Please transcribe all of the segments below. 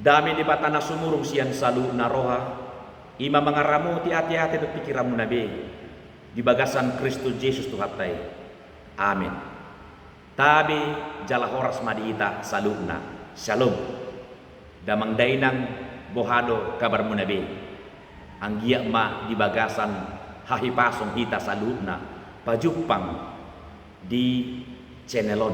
Dami di batana sumurung sian salu naroha. Ima mangaramu ti hati-hati do pikiramu nabi. Di bagasan Kristus Yesus Tuhatai. Amin. Tabi jala horas madiita saluna. Shalom. Damang dainang bohado kabar munabi. Anggia ma di bagasan hahipasong hita saluna. Pajupang di channelon.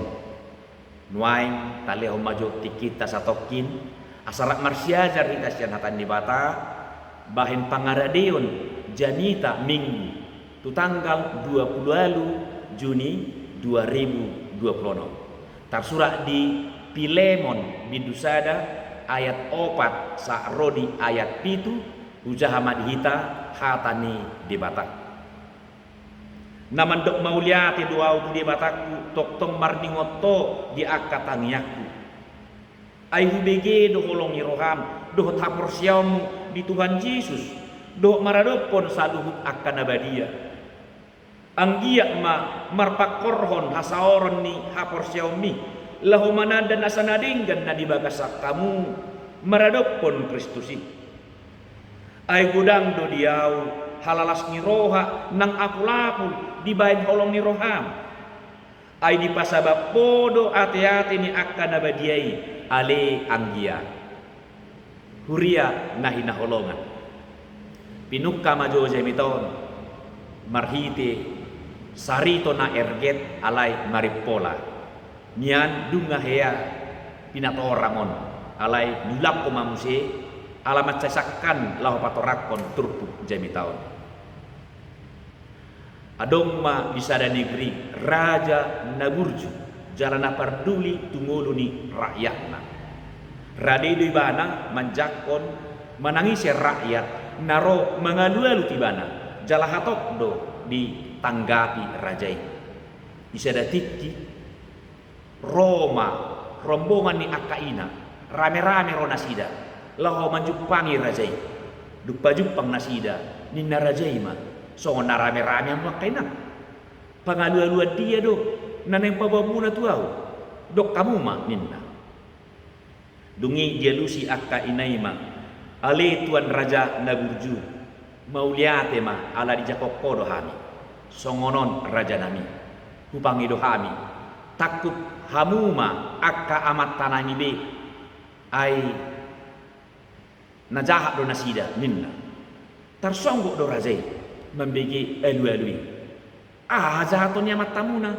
Nuain taleho maju tikita satokin. Asarak marsyajar hita sian hatan di bata. Bahin pangaradion janita minggu tu tanggal 20 Juni 2020. Tersurat di Pilemon bidusada ayat 4 sa'rodi ayat 7 ujahamad hita hatani di batak. Naman dok mauliati doau di batakku tok tong marningoto di akatangiakku. Ai hubege do holongi roham do tapor siamu di Tuhan Yesus do maradopon saluhut akan abadia. Anggia ma marpakorhon hasaoron ni hapor siaumi lahu manadan asanadinggan na di bagasak kamu maradopon Kristusi. Ai gudang do diau halalas ni roha nang apul-apul di bain holong ni roham. Ai di pasabab podo ate-ate ni akan abadiai ale anggia. Huria nahina holongan. Pinukka majo jemiton marhite sarito na erget alai maripola. Nian dunga hea pinatoramon alai nulap ko mamuse alamat sasakan lahu patorakon turpu jemiton. Adong ma bisada negeri raja naburju jalana parduli tunguluni rakyatna. Radei bana manjakon menangisi rakyat naro mengalu-alu tibana jalahatok do ditanggapi rajai. Bisa datiki Roma rombongan ni akaina rame-rame ro nasida laho manjupangi rajai dupa jupang nasida ninna rajai ma so na rame-rame makaina pangalu-aluan dia do naneng pabamuna tuau dok kamu ma ninna dungi jelusi akka inaima ale tuan raja naburju mauliate ma ala di jakokko dohami songonon raja nami hupangi dohami takut hamuma akka amat tanami be ai najahat do nasida ninna tarsonggo do rajai membegi elu-elui jahatonya matamuna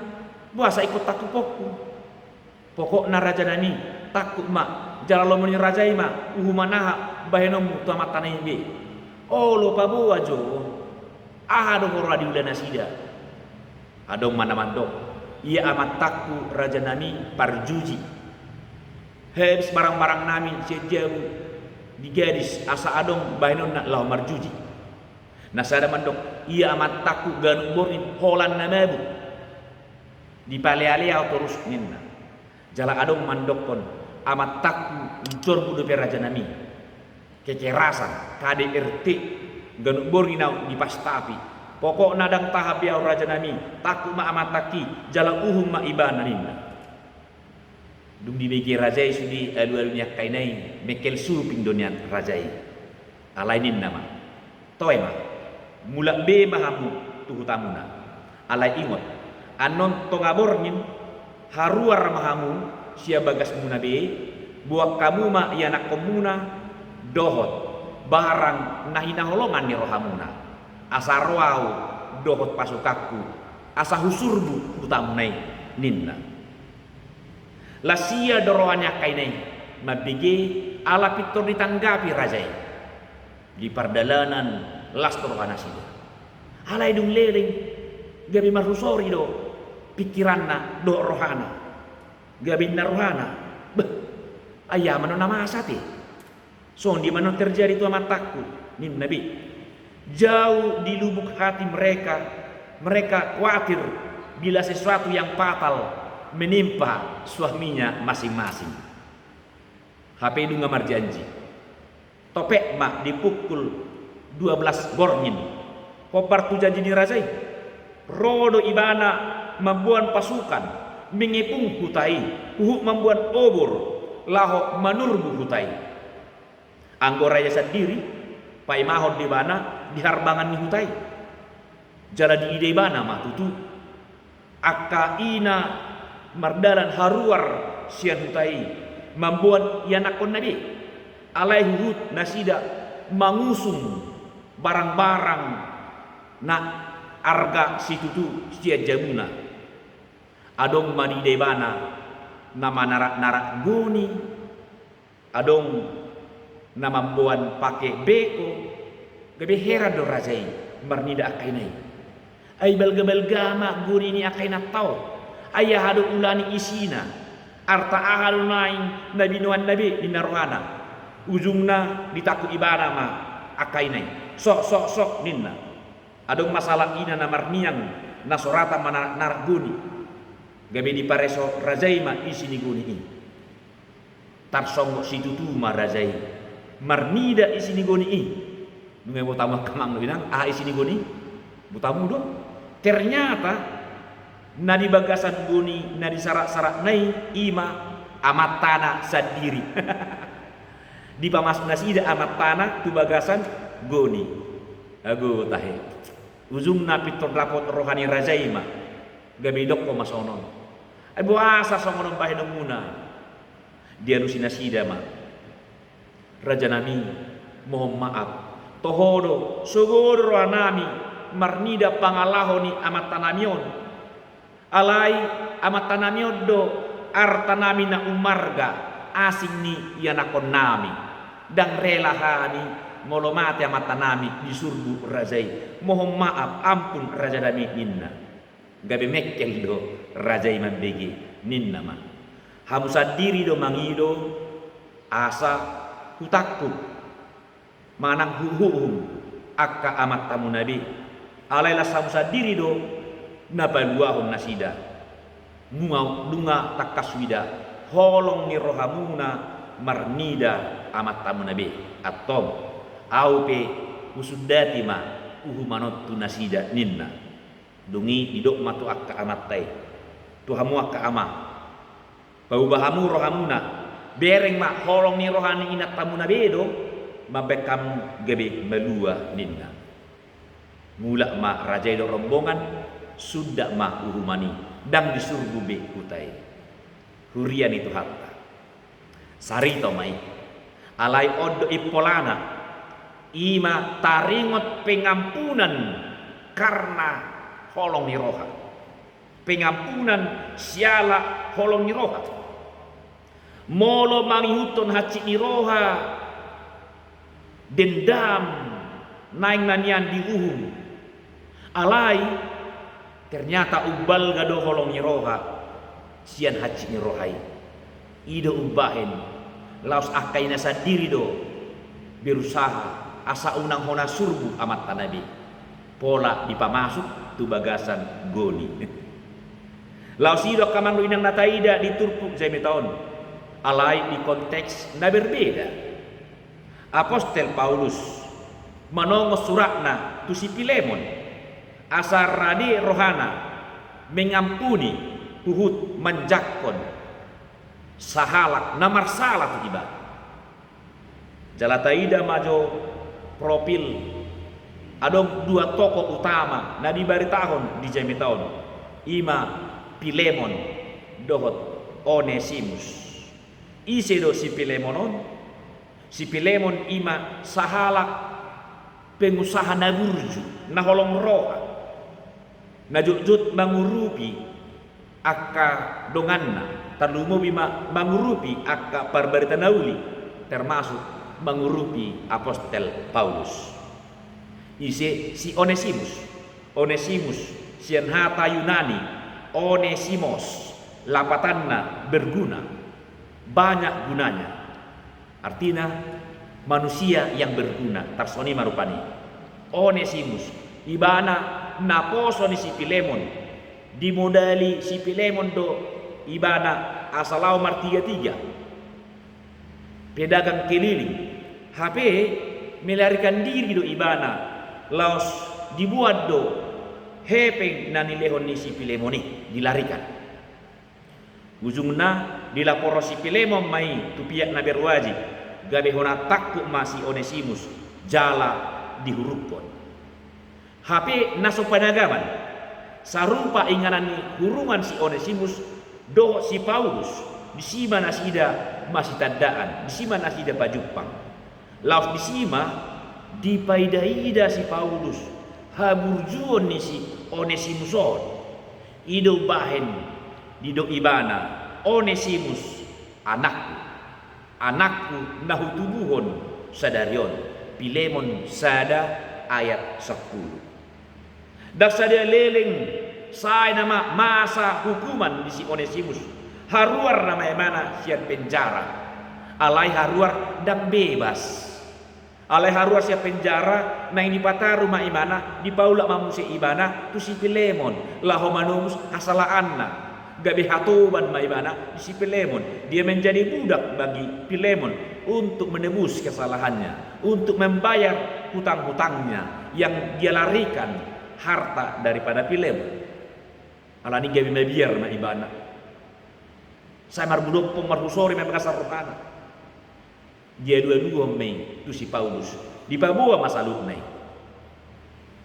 buasa ikut takut pokok na raja nami takut ma jalalo muni rajai ma uhumanaha bahenomu tu amat tanai be lo pabu ajo do horo di ulana sida adong mana mandok ia amat takku raja nami parjuji hebs barang-barang nami sejabu di gadis asa adong bahenon nak lau marjuji nasada mandok ia amat takku ganung borni holan namabu di pale-alea terus ninna jala adong mandok kon amat takku uncor budu raja nami kekerasan kade RT ganung borni nau di pastapi pokok nadang tahap ya raja nami takku ma amat taki jala uhum ma ibana ninna dum di begi rajai sudi alu-alunya kainai mekel suping donian rajai alai ninna ma toy ma mulak be mahamu tuhutamuna alai ingot anon tongabornin haruar mahamu sia bagas muna be buak kamu ma ianak komuna dohot barang nahina holongan ni rohamuna asa roau dohot pasukakku asa husurbu utamunai ninna lasia dorohannya kainai mabige ala pitor ditanggapi rajai di pardalanan las torohana sida alai dung leleng gabi marusori do pikiranna do rohana gabi narohana beh ayah manon nama asate so di mana terjadi itu amat takut nin nabi jauh di lubuk hati mereka khawatir bila sesuatu yang fatal menimpa suaminya masing-masing. HP dunga marjanji topek mak dipukul 12 borngin kopar tu janji ni razai rodo ibana membuat pasukan mengepung hutai uhuk membuat obor laho manurbu hutai Anggora ya sendiri, pai mahon di bana diharbangan ni hutai. Jala di ide bana mah tutu. Akka ina mardalan haruar sian hutai membuat yanakon nabi alai hut nasida mangusung barang-barang na arga situtu sian jamuna adong mani debana nama narak-narak guni adong nama membuat pakai beko gabe heran do rajai marnida akainai ai belga-belgama guni ni akaina tau ayah hadu ulani isina arta ahadu naing nabi nuan nabi di narwana ujungna ditaku ibadah ma akainai sok ninna adong masalah ina namar niang nasorata mana narak guni gabe di pareso rajaima isini guni ini tarsongo situtu ma rajai marnida isini guni ini nungai botama kamang binang isini guni botamu do ternyata nadi bagasan guni nadi sarak-sarak nai ima amat tanah sendiri di pamas nasida amat tanah tu bagasan guni agu tahe ujung napi terlapot rohani rajaima gabe dok ko masonon abu asa songonon bahe muna dia nusi nasida ma raja nami mohon maaf tohodo sogoro anami marnida pangalahoni amat tanamion alai amat tanamiodo artanami na umarga asing ni yanakon nami dan relahani molomati amat tanami di surbu rajai mohon maaf ampun raja dami ninna gabe mekkel do rajai mambegi ninna ma hamusa diri do mangido asa hutakku manang huhum akka amat tamu nabi alailah hamusa diri do nabaluahun nasida dunga takaswida holong ni rohamuna marnida amat tamu nabi atom aupe usudati ma uhumanot tu nasida ninna dungi idok matu akka amattai tuhamu akka ama paubahamu rohamuna bereng ma holong ni rohani inat tamu nabi do mabekam gebe melua ninna mula ma raja do rombongan sudah mah uhumani dang disurgu be kutai hurian itu hatta sarito mai alai odo ipolana ima taringot pengampunan karena holong niroha pengampunan siala holong niroha molo mangihuton haci niroha dendam naing nanian diuhum alai ternyata ubal gado holong niroha sian haji nirohai ido ubahen laos akaina sadiri do berusaha asa unang hona surbu amat tanabi pola dipamasuk tu bagasan goni laos ido kamang inang nataida diturpuk tahun alai di konteks na berbeda apostel Paulus manongo suratna tu si Filemon asar radi rohana mengampuni uhud menjakon sahalak namar salah tiba jalataida majo profil ada dua tokoh utama nadi bari tahun di jami tahun ima Filemon dohot Onesimus ise do si Filemon ima sahalak pengusaha nagurju naholong roha najut mangurupi akka donganna talumo bima mangurupi akka parbarita nauli termasuk mangurupi apostel Paulus ise si Onesimus sian hata Yunani Onesimos lapatanna berguna banyak gunanya artinya manusia yang berguna tarsoni marupani Onesimus ibana naposo ni si Filemon dimodali si Filemon do ibana asalau martiga pedagang keliling HP melarikan diri do ibana laos dibuat do hepeng nanilehon ni si Filemoni dilarikan ujungna dilaporo si Filemon mai tu pihak na berwajib gabe hona takku masih Onesimus jala dihurupkan. HP naso panagaman sarupa inganan ni hurungan si Onesimus do si Paulus disima nasida masih tandaan disima nasida pajupang laos disima dipaidaida si Paulus haburjuon ni si Onesimuson ido bahen dido ibana Onesimus anakku nahutubuhon sadarion Pilemon sada ayat 10. Daksa dia leleng say nama masa hukuman di si Onesimus haruar nama emana sian penjara alai haruar dan bebas alai haruar sian penjara na ini pata rumah imana di paula mamusi ibana tu si Pilemon laho manumus asalaanna gabe hatoban ma ibana di si Pilemon dia menjadi budak bagi Pilemon untuk menebus kesalahannya untuk membayar hutang-hutangnya yang dia larikan harta daripada Pilemon. Alani gabi mabiar ma ibana. Saya marbudopong marhusori memang kasar rohana. Dia dua-dua mei tu si Paulus. Di pabuah masaluh mei.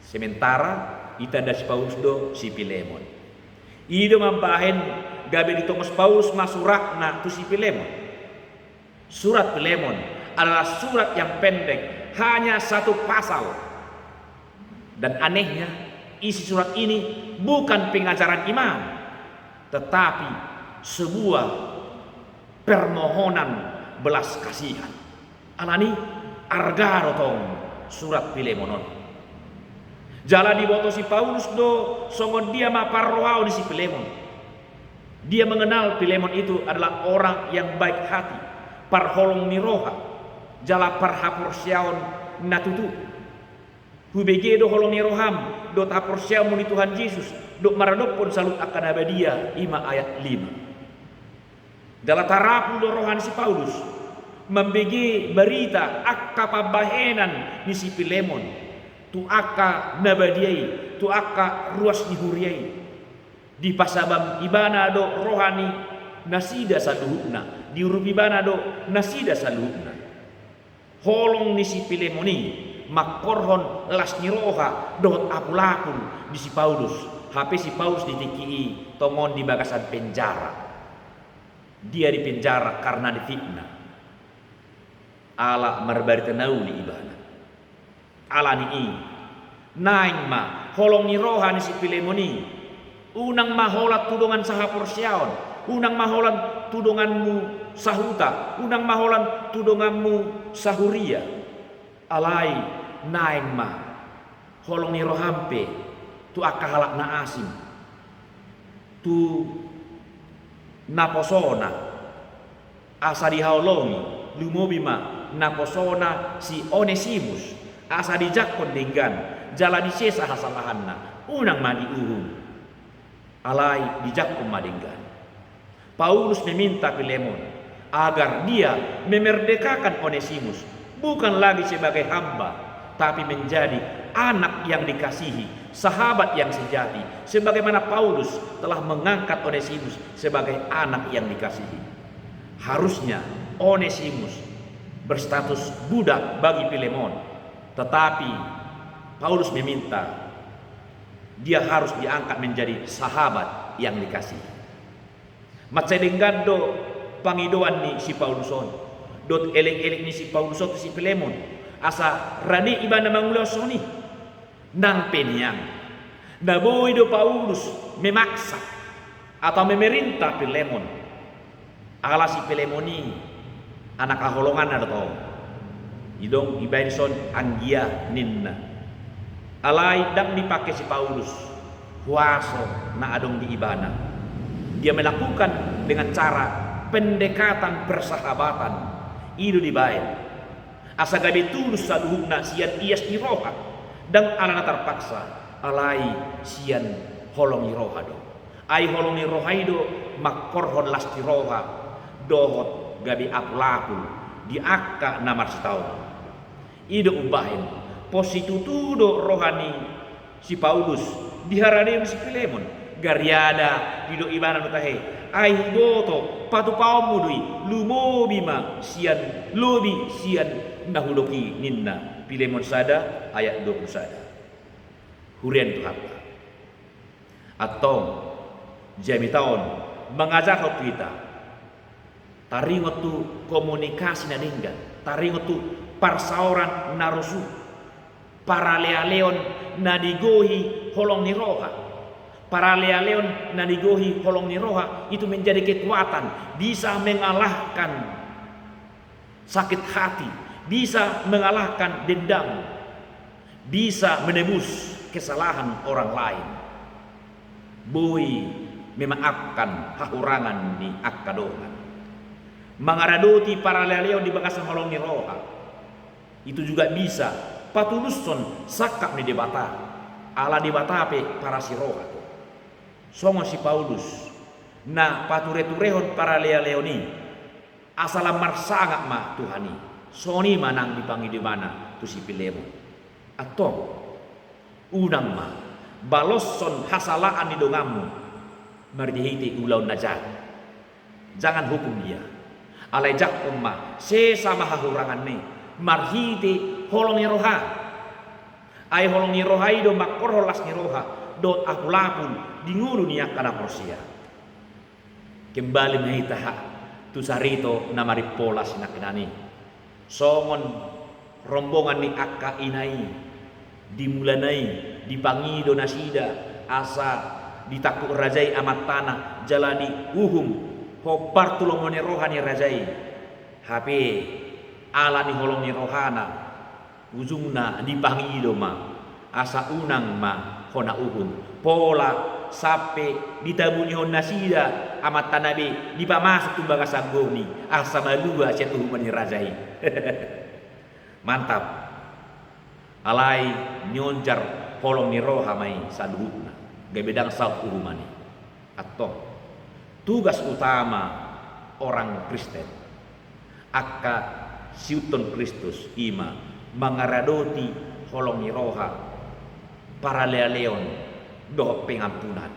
Sementara ita da si Paulus do si Pilemon. Ido mampahen gabi ditongos Paulus masurak na tu si Pilemon. Surat Pilemon adalah surat yang pendek, hanya satu pasal. Dan anehnya, isi surat ini bukan pengajaran iman, tetapi sebuah permohonan belas kasihan. Alani argarotong surat Pilemonon. Jala diboto si Paulus do songon dia maparroau di si Pilemon. Dia mengenal Pilemon itu adalah orang yang baik hati, parholong ni roha, jala parhapursiaon natutu. Hubege do holong ni roham, do tapursiaon muni Tuhan Yesus, do maradopon salut akan abadia 5 ayat 5. Jala tarapun do rohan si Paulus, membege berita akka pabahenan ni si Pilemon, tu akka nabadiai, tu akka ruas dihuriai. Di pasabam ibana do rohani nasida saluhukna, di urup ibana do nasida saluhukna. Holong ni si Pilemoni makorhon las ni roha dohot apulakun di si Paulus. HP si Paulus ditikii tongon di bagasan penjara. Dia di penjara karena difitnah. Ala marbari tenau ni ibana. Ala ni i naing ma holong ni roha ni si Pilemoni unang maholat tudongan sahapursiaon, unang maholan tudonganmu sahuta, unang maholan tudonganmu sahuria. Alai naing ma holong ni rohampe tu akahalak na asim tu naposona asa dihaolongi lumobima naposona si Onesimus asa dijakon denggan jala disesa hasalahanna unang madi uhum alai dijakon madenggan. Paulus meminta Pilemon agar dia memerdekakan Onesimus bukan lagi sebagai hamba, tapi menjadi anak yang dikasihi, sahabat yang sejati, sebagaimana Paulus telah mengangkat Onesimus sebagai anak yang dikasihi. Harusnya Onesimus berstatus budak bagi Pilemon, tetapi Paulus meminta dia harus diangkat menjadi sahabat yang dikasihi. Matsedengando pangidoan ni si Pauluson, dot elek-elek ni si Pauluson si Pilemon, asa rani ibana mangulosoni nang peniang. Naboy do Paulus memaksa atau memerintah Pilemon. Ala si Pilemoni anak aholongan ada tau. Idong ibaison anggia ninna. Alai dam dipakai si Paulus. Huaso na adong di ibana. Dia melakukan dengan cara pendekatan persahabatan. Idu dibayar. Asa gabe tulus saduhukna sian ias ni roha. Dan alana terpaksa alai sian holongi roha do. Ai holongi roha do makorhon lasti roha. Dohot gabe apulakul di akka namar setahun. Idu ubahin positutudo rohani si Paulus diharani si Pilemon gariada hido ibana tahe ai boto patu pau mudui lumobi ma sian lobi sian nahudoki ninna Filemon sada ayat 20 sada hurian tu apa atau jami tahun mengajak kita taringot tu komunikasi na dingga taringot tu parsauran narusu para leon na digohi holong ni roha para leon na digohi holong ni roha itu menjadi kekuatan bisa mengalahkan sakit hati bisa mengalahkan dendam bisa menebus kesalahan orang lain boy memaafkan hahurangan ni akadongan mengaradoti para leon di bagasan holong ni roha itu juga bisa patuluson sakap ni debata ala debata pe para si roha songo si Paulus na pature-turehon para leoni asala marsangak ma Tuhani soni manang dipangi di mana tu si Filemon atau unang ma balosson hasalaan di dongamu mardihiti ulau najat jangan hukum dia alai jak umma sesama hahurangan ni marhiti holong ni roha ai holong ni roha ido makor holas ni roha dot apulapul dingulu niya kana porsia kembali mehitaha tu sarito na maripola sinakinani songon rombongan ni akka inai dimulanai dipangido nasida asa ditakuk rajai amat tanah jalani uhum hobar tulongone rohani rajai hape ala ni holong ni rohana ujungna dipangido ma asa unang ma hona uhum pola sape ditabuni hon nasida amat tanabe dipamasuk tu bagas sanggoni asa malua sia tuhumani rajai mantap alai nyonjar holong ni roha mai saduhutna gebedang saut uhumani atau tugas utama orang Kristen akka siuton Kristus ima mangaradoti holong ni roha para leon doh pengampunan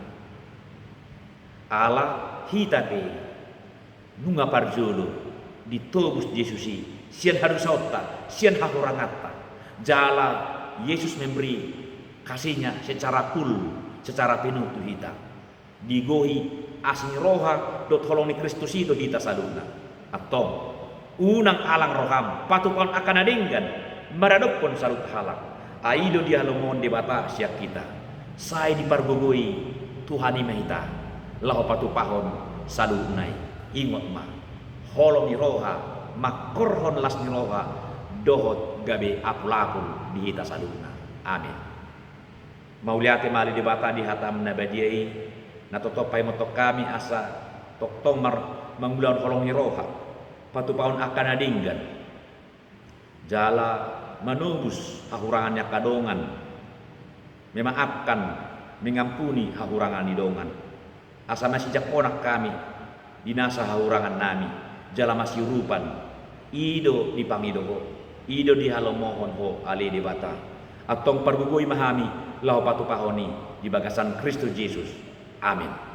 ala hitape nunga parjolo ditobus Yesusi sian harusauta sian hahurangata jala Yesus memberi kasihnya secara secara penuh tu hita digohi asing roha dot holong ni Kristus itu hita saduna atau unang alang roham patukon akan adenggan maradopon salut halak aido dia lomon debata siap kita sai dipargogoi Tuhani mahita lahu patupahon sadunai ingot ma holong ni roha makorhon las ni roha dohot gabe apulapul di hita saduna amin mauliate mali debata di hatam nabadiai na totopai motok kami asa toktong mangulan holong ni roha patupahon akan adinggan jala menubus hahurangannya kadongan memaafkan mengampuni hahurangan idongan asa masih jak onak kami dinasa hahurangan nami jala masih rupan ido dipangido ido dihalomohon ho ali debata atong pargugoi mahami lau patupahoni di bagasan Kristus Yesus amin.